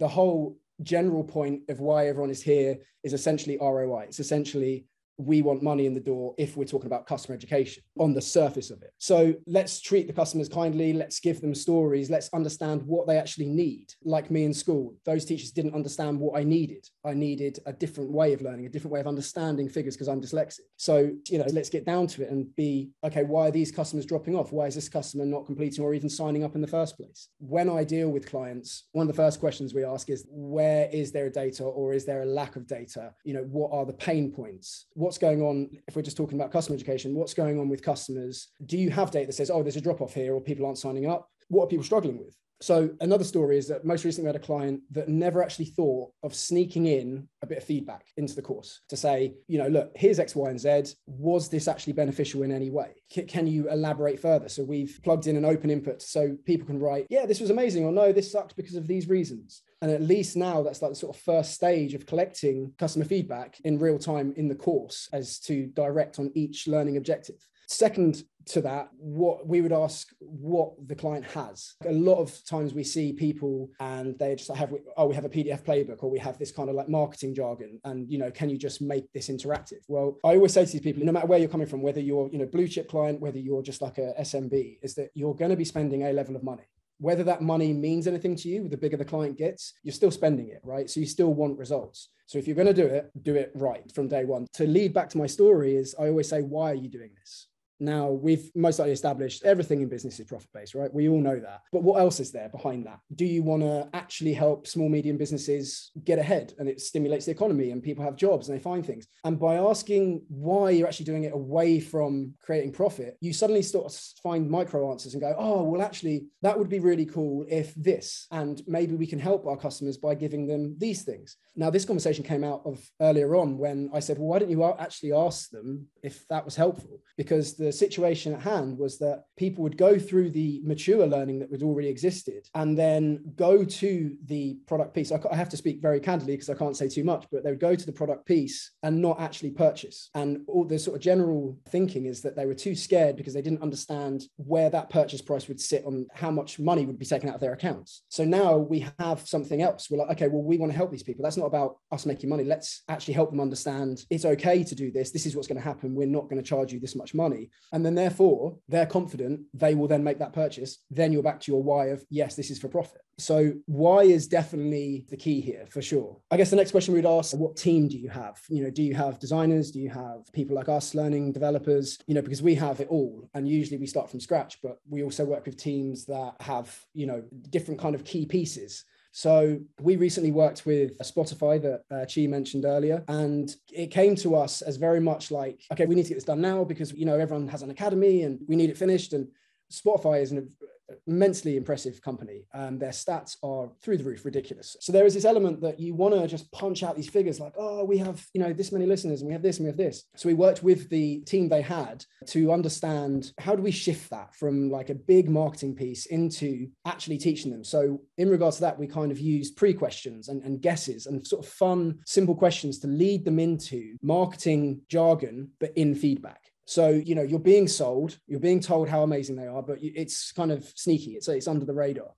the whole general point of why everyone is here is essentially ROI. It's essentially, we want money in the door if we're talking about customer education on the surface of it. So let's treat the customers kindly. Let's give them stories. Let's understand what they actually need. Like me in school, those teachers didn't understand what I needed. I needed a different way of learning, a different way of understanding figures because I'm dyslexic. So, let's get down to it and be, okay, why are these customers dropping off? Why is this customer not completing or even signing up in the first place? When I deal with clients, one of the first questions we ask is, where is there data or is there a lack of data? What are the pain points? What's going on, if we're just talking about customer education, what's going on with customers? Do you have data that says, oh, there's a drop off here or people aren't signing up? What are people struggling with? So another story is that most recently we had a client that never actually thought of sneaking in a bit of feedback into the course to say, look, here's X, Y, and Z. Was this actually beneficial in any way? Can you elaborate further? So we've plugged in an open input so people can write, yeah, this was amazing, or no, this sucked because of these reasons. And at least now that's like the sort of first stage of collecting customer feedback in real time in the course as to direct on each learning objective. Second to that, what we would ask what the client has. A lot of times we see people and they just have, we have a PDF playbook, or we have this kind of like marketing jargon, and can you just make this interactive? Well, I always say to these people, no matter where you're coming from, whether you're blue chip client, whether you're just like a SMB, is that you're going to be spending a level of money. Whether that money means anything to you, the bigger the client gets, you're still spending it, right? So you still want results. So if you're going to do it right from day one. To lead back to my story is, I always say, why are you doing this? Now, we've most likely established everything in business is profit-based, right? We all know that. But what else is there behind that? Do you want to actually help small, medium businesses get ahead, and it stimulates the economy and people have jobs and they find things? And by asking why you're actually doing it away from creating profit, you suddenly start to find micro answers and go, oh, well, actually, that would be really cool if this, and maybe we can help our customers by giving them these things. Now, this conversation came out of earlier on when I said, well, why don't you actually ask them if that was helpful? Because the situation at hand was that people would go through the mature learning that had already existed and then go to the product piece. I have to speak very candidly because I can't say too much, but they would go to the product piece and not actually purchase. And all the sort of general thinking is that they were too scared because they didn't understand where that purchase price would sit on how much money would be taken out of their accounts. So now we have something else. We're like, okay, well, we want to help these people. That's not about us making money. Let's actually help them understand it's okay to do this. This is what's going to happen. We're not going to charge you this much money. And then therefore they're confident they will then make that purchase. Then you're back to your why of, yes, this is for profit. So why is definitely the key here for sure. I guess the next question we'd ask, what team do you have? Do you have designers? Do you have people like us, learning developers? Because we have it all. And usually we start from scratch, but we also work with teams that have, different kind of key pieces. So we recently worked with Spotify that Chi mentioned earlier, and it came to us as very much like, okay, we need to get this done now because, everyone has an academy and we need it finished. And Spotify is an immensely impressive company, and their stats are through the roof, ridiculous. So there is this element that you want to just punch out these figures like, oh, we have, this many listeners and we have this and we have this. So we worked with the team they had to understand, how do we shift that from like a big marketing piece into actually teaching them? So in regards to that, we kind of used pre-questions and guesses and sort of fun, simple questions to lead them into marketing jargon, but in feedback. So, you're being sold, you're being told how amazing they are, but it's kind of sneaky. It's under the radar.